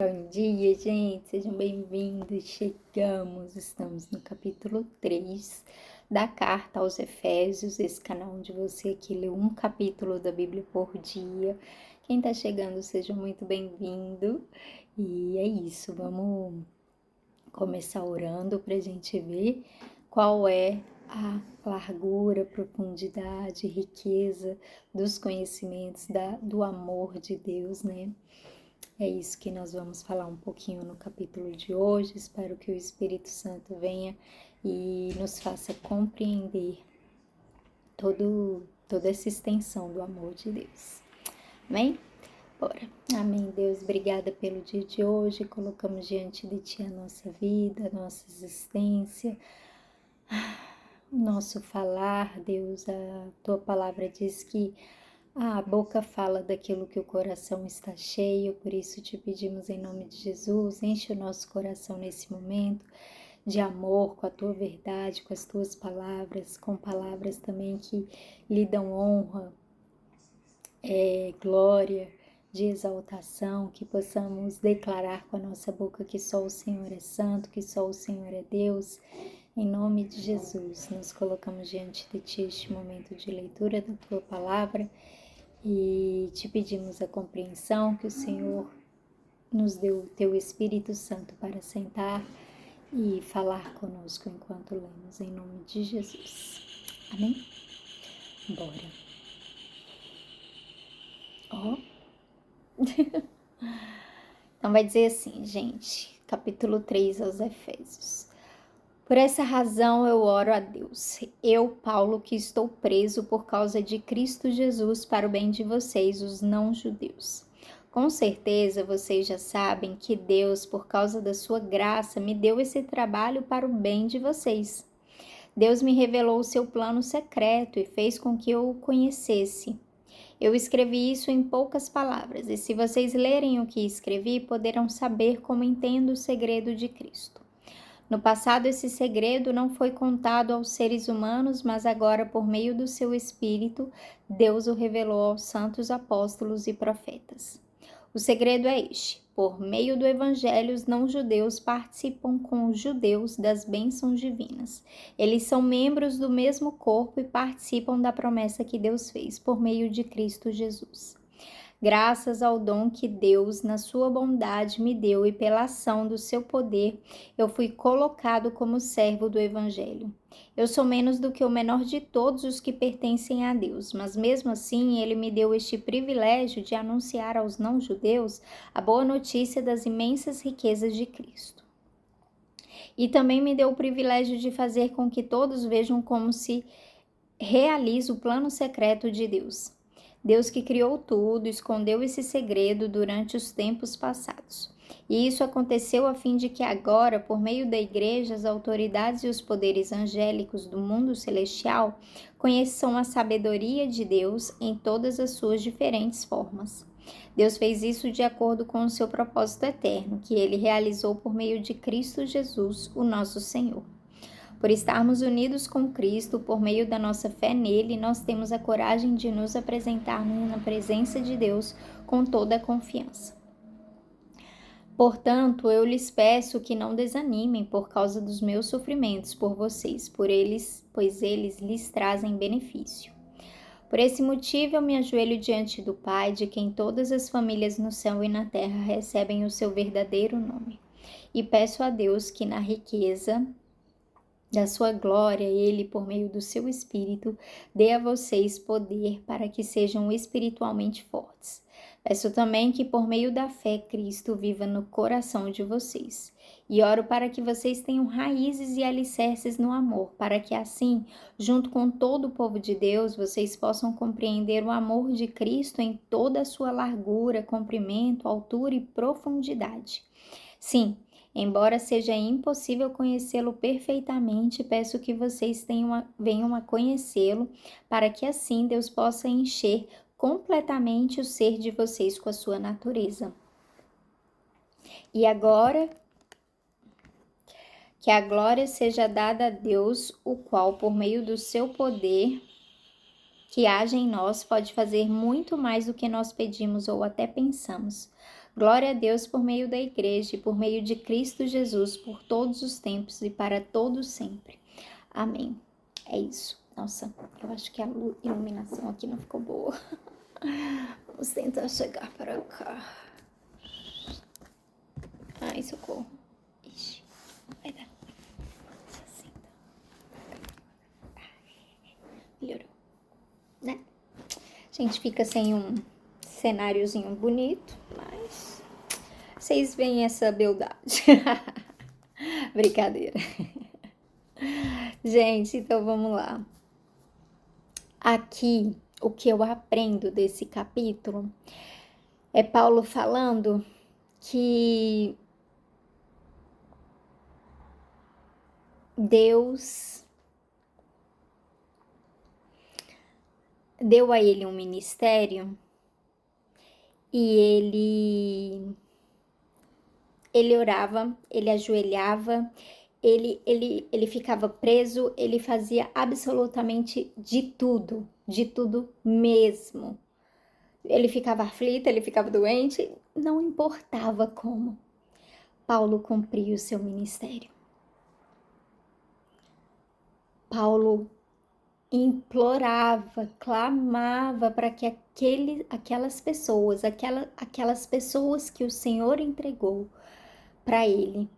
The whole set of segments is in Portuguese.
Bom dia, gente, sejam bem-vindos. Estamos no capítulo 3 da carta aos Efésios, esse canal onde você aqui lê um capítulo da Bíblia por dia. Quem tá chegando, seja muito bem-vindo. E é isso, vamos começar orando para a gente ver qual é a largura, profundidade, riqueza dos conhecimentos do amor de Deus, né? É isso que nós vamos falar um pouquinho no capítulo de hoje. Espero que o Espírito Santo venha e nos faça compreender toda essa extensão do amor de Deus. Amém? Bora. Amém, Deus. Obrigada pelo dia de hoje. Colocamos diante de Ti a nossa vida, a nossa existência, o nosso falar, Deus. A Tua palavra diz que a boca fala daquilo que o coração está cheio, por isso te pedimos em nome de Jesus, enche o nosso coração nesse momento de amor com a tua verdade, com as tuas palavras, com palavras também que lhe dão honra, glória, de exaltação, que possamos declarar com a nossa boca que só o Senhor é santo, que só o Senhor é Deus. Em nome de Jesus, nos colocamos diante de Ti este momento de leitura da Tua Palavra e te pedimos a compreensão que o Senhor nos deu o Teu Espírito Santo para sentar e falar conosco enquanto lemos, em nome de Jesus. Amém? Bora. Ó. Então vai dizer assim, gente, capítulo 3 aos Efésios. Por essa razão eu oro a Deus, eu, Paulo, que estou preso por causa de Cristo Jesus para o bem de vocês, os não-judeus. Com certeza vocês já sabem que Deus, por causa da sua graça, me deu esse trabalho para o bem de vocês. Deus me revelou o seu plano secreto e fez com que eu o conhecesse. Eu escrevi isso em poucas palavras, e se vocês lerem o que escrevi, poderão saber como entendo o segredo de Cristo. No passado, esse segredo não foi contado aos seres humanos, mas agora, por meio do seu Espírito, Deus o revelou aos santos apóstolos e profetas. O segredo é este: por meio do Evangelho, os não-judeus participam com os judeus das bênçãos divinas. Eles são membros do mesmo corpo e participam da promessa que Deus fez por meio de Cristo Jesus. Graças ao dom que Deus, na sua bondade, me deu e pela ação do seu poder, eu fui colocado como servo do Evangelho. Eu sou menos do que o menor de todos os que pertencem a Deus, mas mesmo assim ele me deu este privilégio de anunciar aos não-judeus a boa notícia das imensas riquezas de Cristo. E também me deu o privilégio de fazer com que todos vejam como se realiza o plano secreto de Deus. Deus que criou tudo, escondeu esse segredo durante os tempos passados. E isso aconteceu a fim de que agora, por meio da igreja, as autoridades e os poderes angélicos do mundo celestial conheçam a sabedoria de Deus em todas as suas diferentes formas. Deus fez isso de acordo com o seu propósito eterno, que ele realizou por meio de Cristo Jesus, o nosso Senhor. Por estarmos unidos com Cristo, por meio da nossa fé nele, nós temos a coragem de nos apresentarmos na presença de Deus com toda a confiança. Portanto, eu lhes peço que não desanimem por causa dos meus sofrimentos por vocês, pois eles lhes trazem benefício. Por esse motivo, eu me ajoelho diante do Pai, de quem todas as famílias no céu e na terra recebem o seu verdadeiro nome, e peço a Deus que na riqueza da sua glória, ele, por meio do seu Espírito, dê a vocês poder para que sejam espiritualmente fortes. Peço também que, por meio da fé, Cristo viva no coração de vocês. E oro para que vocês tenham raízes e alicerces no amor, para que assim, junto com todo o povo de Deus, vocês possam compreender o amor de Cristo em toda a sua largura, comprimento, altura e profundidade. Sim, embora seja impossível conhecê-lo perfeitamente, peço que vocês venham a conhecê-lo, para que assim Deus possa encher completamente o ser de vocês com a sua natureza. E agora, que a glória seja dada a Deus, o qual, por meio do seu poder que age em nós, pode fazer muito mais do que nós pedimos ou até pensamos. Glória a Deus por meio da igreja e por meio de Cristo Jesus, por todos os tempos e para todos sempre. Amém. É isso. Nossa, eu acho que a iluminação aqui não ficou boa. Vamos tentar chegar para cá. Ai, socorro. Ixi, vai dar. Assim, melhorou, né? A gente fica sem um cenáriozinho bonito, mas vocês veem essa beldade. Brincadeira. Gente, então vamos lá. Aqui, o que eu aprendo desse capítulo é Paulo falando que Deus deu a ele um ministério e ele orava, ele ajoelhava, ele ficava preso, ele fazia absolutamente de tudo mesmo. Ele ficava aflito, ele ficava doente, não importava como. Paulo cumpria o seu ministério. Paulo implorava, clamava para que aquelas pessoas que o Senhor entregou para ele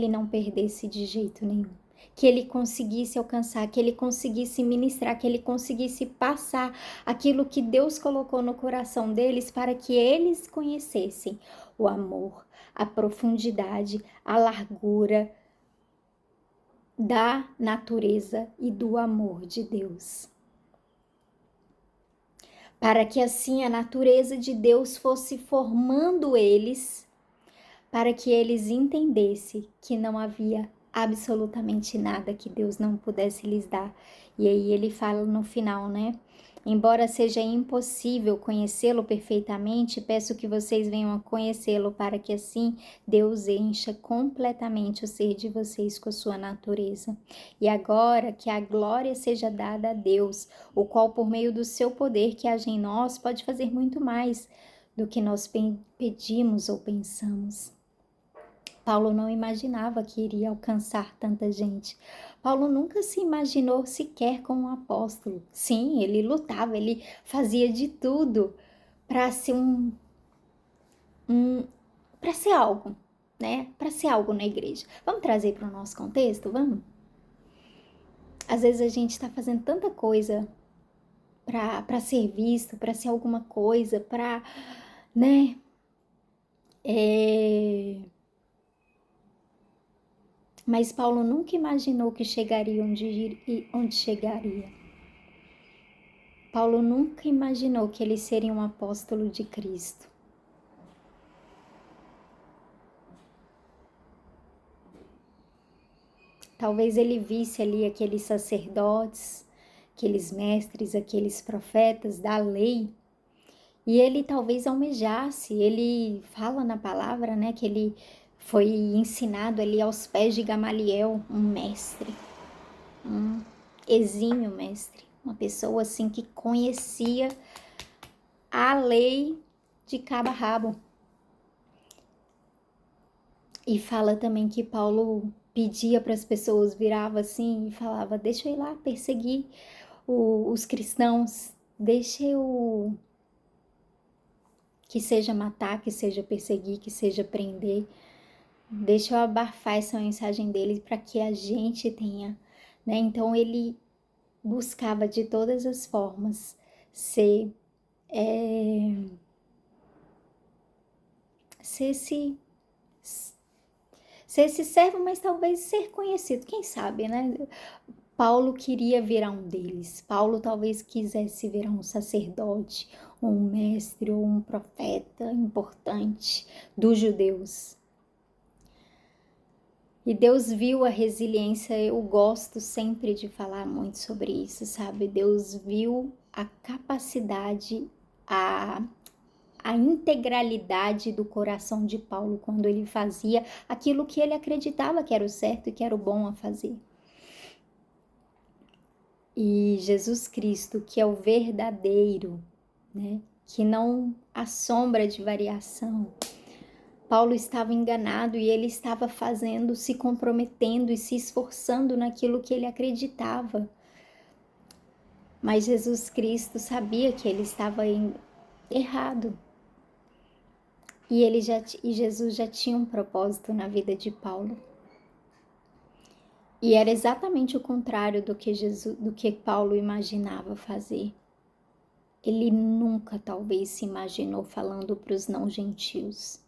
não perdesse de jeito nenhum. Que ele conseguisse alcançar, que ele conseguisse ministrar, que ele conseguisse passar aquilo que Deus colocou no coração deles para que eles conhecessem o amor, a profundidade, a largura da natureza e do amor de Deus. Para que assim a natureza de Deus fosse formando eles, para que eles entendessem que não havia absolutamente nada que Deus não pudesse lhes dar. E aí ele fala no final, né? Embora seja impossível conhecê-lo perfeitamente, peço que vocês venham a conhecê-lo para que assim Deus encha completamente o ser de vocês com a sua natureza. E agora que a glória seja dada a Deus, o qual por meio do seu poder que age em nós pode fazer muito mais do que nós pedimos ou pensamos. Paulo não imaginava que iria alcançar tanta gente. Paulo nunca se imaginou sequer como um apóstolo. Sim, ele lutava, ele fazia de tudo para ser para ser algo, né? Para ser algo na igreja. Vamos trazer para o nosso contexto? Vamos? Às vezes a gente está fazendo tanta coisa para ser visto, para ser alguma coisa, para, né? Mas Paulo nunca imaginou que chegaria onde chegaria. Paulo nunca imaginou que ele seria um apóstolo de Cristo. Talvez ele visse ali aqueles sacerdotes, aqueles mestres, aqueles profetas da lei, e ele talvez almejasse. Ele fala na palavra, né, que ele foi ensinado ali aos pés de Gamaliel, um mestre, um exímio mestre, uma pessoa assim que conhecia a lei de cabo a rabo. E fala também que Paulo pedia para as pessoas, virava assim e falava: deixa eu ir lá perseguir os cristãos, deixa eu, que seja matar, que seja perseguir, que seja prender, deixa eu abafar essa mensagem dele para que a gente tenha, né? Então ele buscava de todas as formas ser esse servo, mas talvez ser conhecido, quem sabe, né? Paulo queria virar um deles. Paulo talvez quisesse virar um sacerdote, ou um mestre, ou um profeta importante dos judeus. E Deus viu a resiliência, eu gosto sempre de falar muito sobre isso, sabe? Deus viu a capacidade, a integralidade do coração de Paulo quando ele fazia aquilo que ele acreditava que era o certo e que era o bom a fazer. E Jesus Cristo, que é o verdadeiro, né? Que não há sombra de variação, Paulo estava enganado e ele estava fazendo, se comprometendo e se esforçando naquilo que ele acreditava. Mas Jesus Cristo sabia que ele estava errado. E Jesus já tinha um propósito na vida de Paulo. E era exatamente o contrário do que Paulo imaginava fazer. Ele nunca talvez se imaginou falando para os não gentios.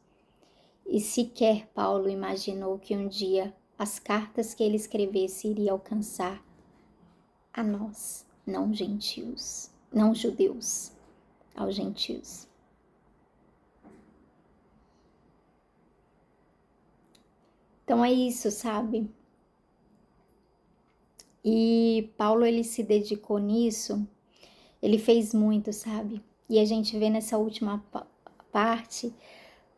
E sequer Paulo imaginou que um dia as cartas que ele escrevesse iriam alcançar a nós, não gentios, não judeus, aos gentios. Então é isso, sabe? E Paulo, ele se dedicou nisso, ele fez muito, sabe? E a gente vê nessa última parte,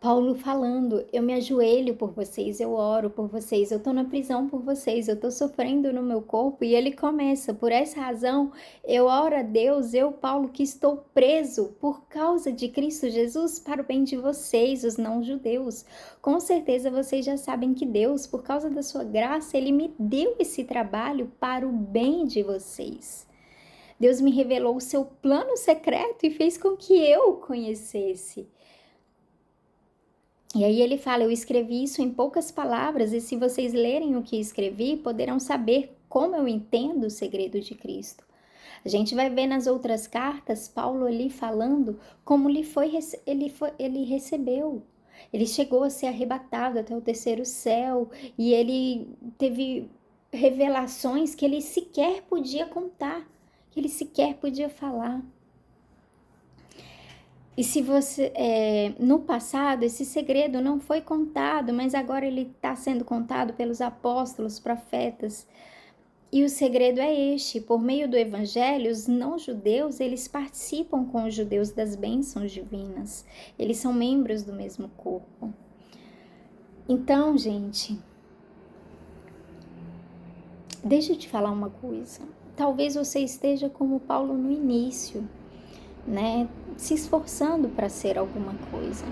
Paulo falando, eu me ajoelho por vocês, eu oro por vocês, eu tô na prisão por vocês, eu tô sofrendo no meu corpo. E ele começa, por essa razão, eu oro a Deus, eu, Paulo, que estou preso por causa de Cristo Jesus para o bem de vocês, os não-judeus. Com certeza vocês já sabem que Deus, por causa da sua graça, Ele me deu esse trabalho para o bem de vocês. Deus me revelou o seu plano secreto e fez com que eu o conhecesse. E aí ele fala, eu escrevi isso em poucas palavras, e se vocês lerem o que escrevi, poderão saber como eu entendo o segredo de Cristo. A gente vai ver nas outras cartas, Paulo ali falando como ele recebeu. Ele chegou a ser arrebatado até o terceiro céu, e ele teve revelações que ele sequer podia contar, que ele sequer podia falar. E se você, no passado, esse segredo não foi contado, mas agora ele está sendo contado pelos apóstolos, profetas. E o segredo é este: por meio do evangelho, os não-judeus, eles participam com os judeus das bênçãos divinas. Eles são membros do mesmo corpo. Então, gente, deixa eu te falar uma coisa. Talvez você esteja como Paulo no início, né, se esforçando para ser alguma coisa.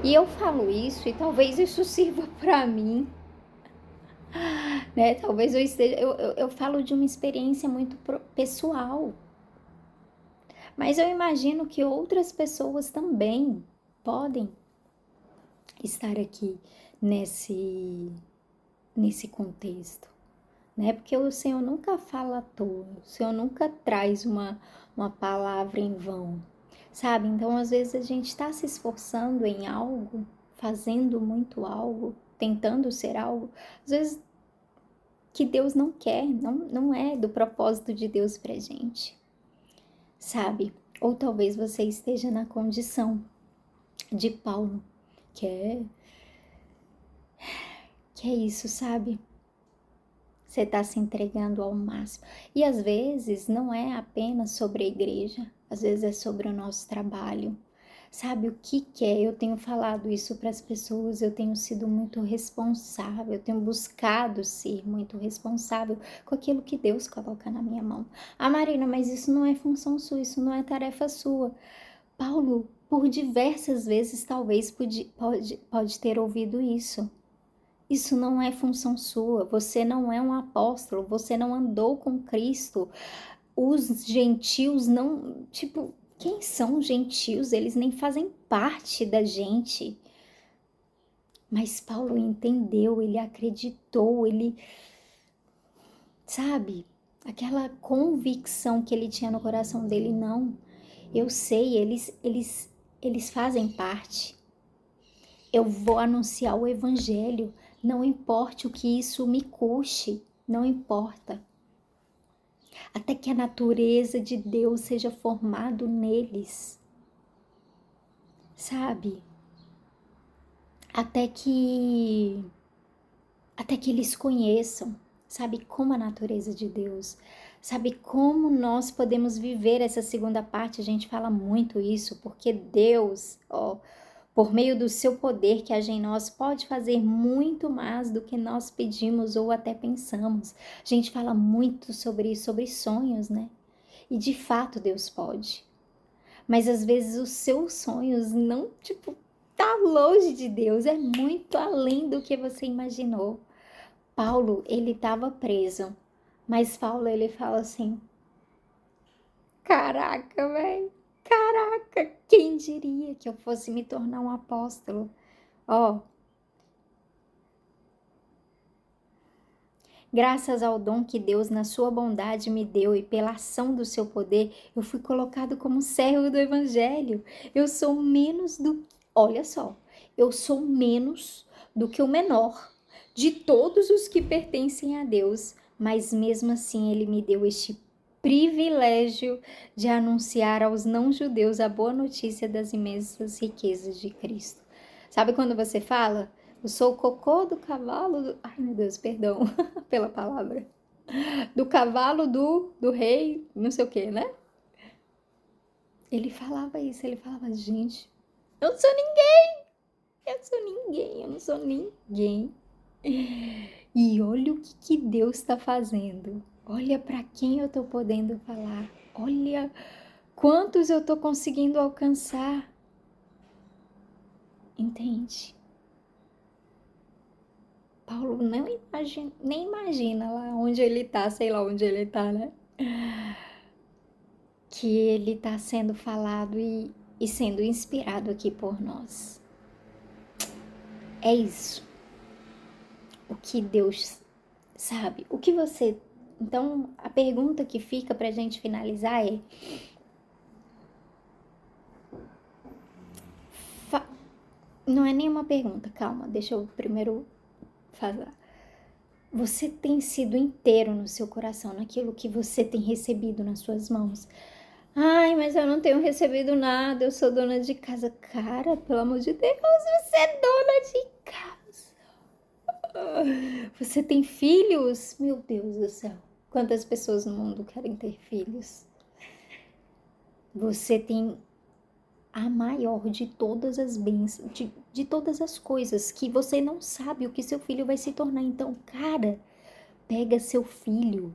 E eu falo isso e talvez isso sirva para mim, né? Talvez eu falo de uma experiência muito pessoal. Mas eu imagino que outras pessoas também podem estar aqui nesse contexto, né? Porque o Senhor nunca fala à toa, o Senhor nunca traz uma palavra em vão, sabe? Então, às vezes a gente está se esforçando em algo, fazendo muito algo, tentando ser algo, às vezes que Deus não quer, não é do propósito de Deus pra gente, sabe? Ou talvez você esteja na condição de Paulo, que é isso, sabe? Você está se entregando ao máximo. E às vezes não é apenas sobre a igreja, às vezes é sobre o nosso trabalho. Sabe o que é? Eu tenho falado isso para as pessoas, eu tenho sido muito responsável, eu tenho buscado ser muito responsável com aquilo que Deus coloca na minha mão. Ah, Marina, mas isso não é função sua, isso não é tarefa sua. Paulo, por diversas vezes, talvez pode ter ouvido isso. Isso não é função sua, você não é um apóstolo, você não andou com Cristo. Os gentios não, tipo, quem são os gentios? Eles nem fazem parte da gente. Mas Paulo entendeu, ele acreditou, ele, sabe, aquela convicção que ele tinha no coração dele, não, eu sei, eles fazem parte. Eu vou anunciar o evangelho, não importa o que isso me custe, não importa. Até que a natureza de Deus seja formado neles, sabe? Até que eles conheçam, sabe, como a natureza de Deus, sabe como nós podemos viver essa segunda parte. A gente fala muito isso, porque Deus, por meio do seu poder que age em nós, pode fazer muito mais do que nós pedimos ou até pensamos. A gente fala muito sobre isso, sobre sonhos, né? E de fato Deus pode. Mas às vezes os seus sonhos não, tá longe de Deus, é muito além do que você imaginou. Paulo, ele estava preso, mas Paulo, ele fala assim, caraca, velho, caraca, quem diria que eu fosse me tornar um apóstolo? Ó, graças ao dom que Deus, na sua bondade, me deu e pela ação do seu poder, eu fui colocado como servo do Evangelho. Eu sou menos do... Olha só, eu sou menos do que o menor de todos os que pertencem a Deus, mas mesmo assim Ele me deu este privilégio de anunciar aos não-judeus a boa notícia das imensas riquezas de Cristo. Sabe quando você fala... Eu sou o cocô do cavalo do... Ai, meu Deus, perdão pela palavra. Do cavalo do rei, não sei o que, né? Ele falava isso, ele falava, gente, eu não sou ninguém, eu sou ninguém, eu não sou ninguém. E olha o que Deus está fazendo. Olha para quem eu estou podendo falar. Olha quantos eu estou conseguindo alcançar. Entende? Paulo não imagina, nem imagina lá onde ele tá, sei lá onde ele tá, né? Que ele tá sendo falado e sendo inspirado aqui por nós. É isso. O que Deus sabe. O que você... Então, a pergunta que fica pra gente finalizar é... Não é nenhuma pergunta, calma, deixa eu primeiro falar. Você tem sido inteiro no seu coração, naquilo que você tem recebido nas suas mãos. Ai, mas eu não tenho recebido nada, eu sou dona de casa. Cara, pelo amor de Deus, você é dona de casa. Você tem filhos? Meu Deus do céu. Quantas pessoas no mundo querem ter filhos? Você tem a maior de todas as bênçãos, de todas as coisas, que você não sabe o que seu filho vai se tornar. Então, cara, pega seu filho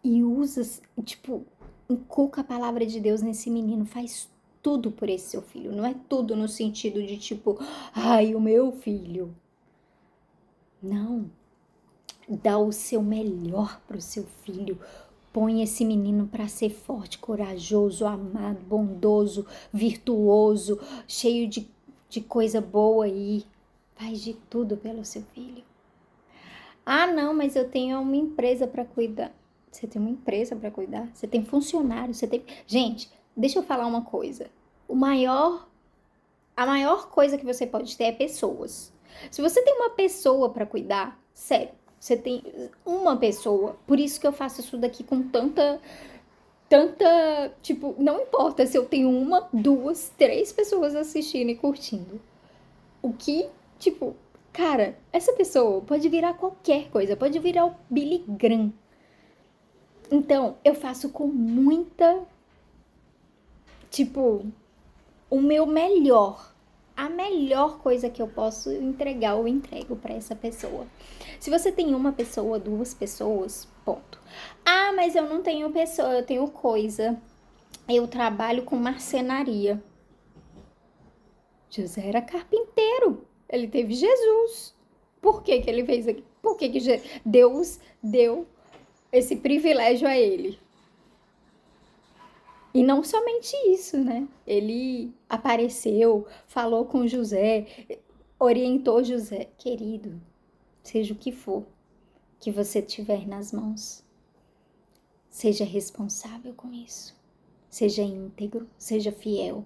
e usa, tipo, inculca a palavra de Deus nesse menino, faz tudo por esse seu filho. Não é tudo no sentido de tipo, ai, o meu filho. Não. Dá o seu melhor pro seu filho. Põe esse menino para ser forte, corajoso, amado, bondoso, virtuoso, cheio de coisa boa aí. Faz de tudo pelo seu filho. Ah, não, mas eu tenho uma empresa para cuidar. Você tem uma empresa para cuidar? Você tem funcionário? Você tem... Gente, deixa eu falar uma coisa. A maior coisa que você pode ter é pessoas. Se você tem uma pessoa para cuidar, sério, você tem uma pessoa. Por isso que eu faço isso daqui com tanta, tipo, não importa se eu tenho uma, duas, três pessoas assistindo e curtindo. O que, tipo, cara, essa pessoa pode virar qualquer coisa, pode virar o Billy Graham. Então, eu faço com muita, tipo, o meu melhor. A melhor coisa que eu posso entregar, eu entrego para essa pessoa. Se você tem uma pessoa, duas pessoas, ponto. Ah, mas eu não tenho pessoa, eu tenho coisa. Eu trabalho com marcenaria. José era carpinteiro. Ele teve Jesus. Por que que ele fez aqui? Por que que Deus deu esse privilégio a ele? E não somente isso, né? Ele apareceu, falou com José, orientou José. Querido, seja o que for que você tiver nas mãos, seja responsável com isso. Seja íntegro, seja fiel,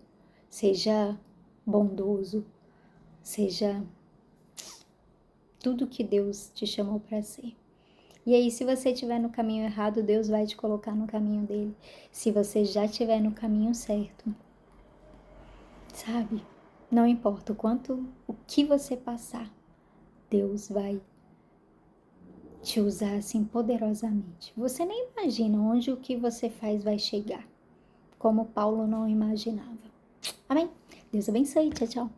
seja bondoso, seja tudo que Deus te chamou para ser. E aí, se você estiver no caminho errado, Deus vai te colocar no caminho dele. Se você já estiver no caminho certo, sabe? Não importa o que você passar, Deus vai te usar assim poderosamente. Você nem imagina onde o que você faz vai chegar, como Paulo não imaginava. Amém? Deus abençoe. Tchau, tchau.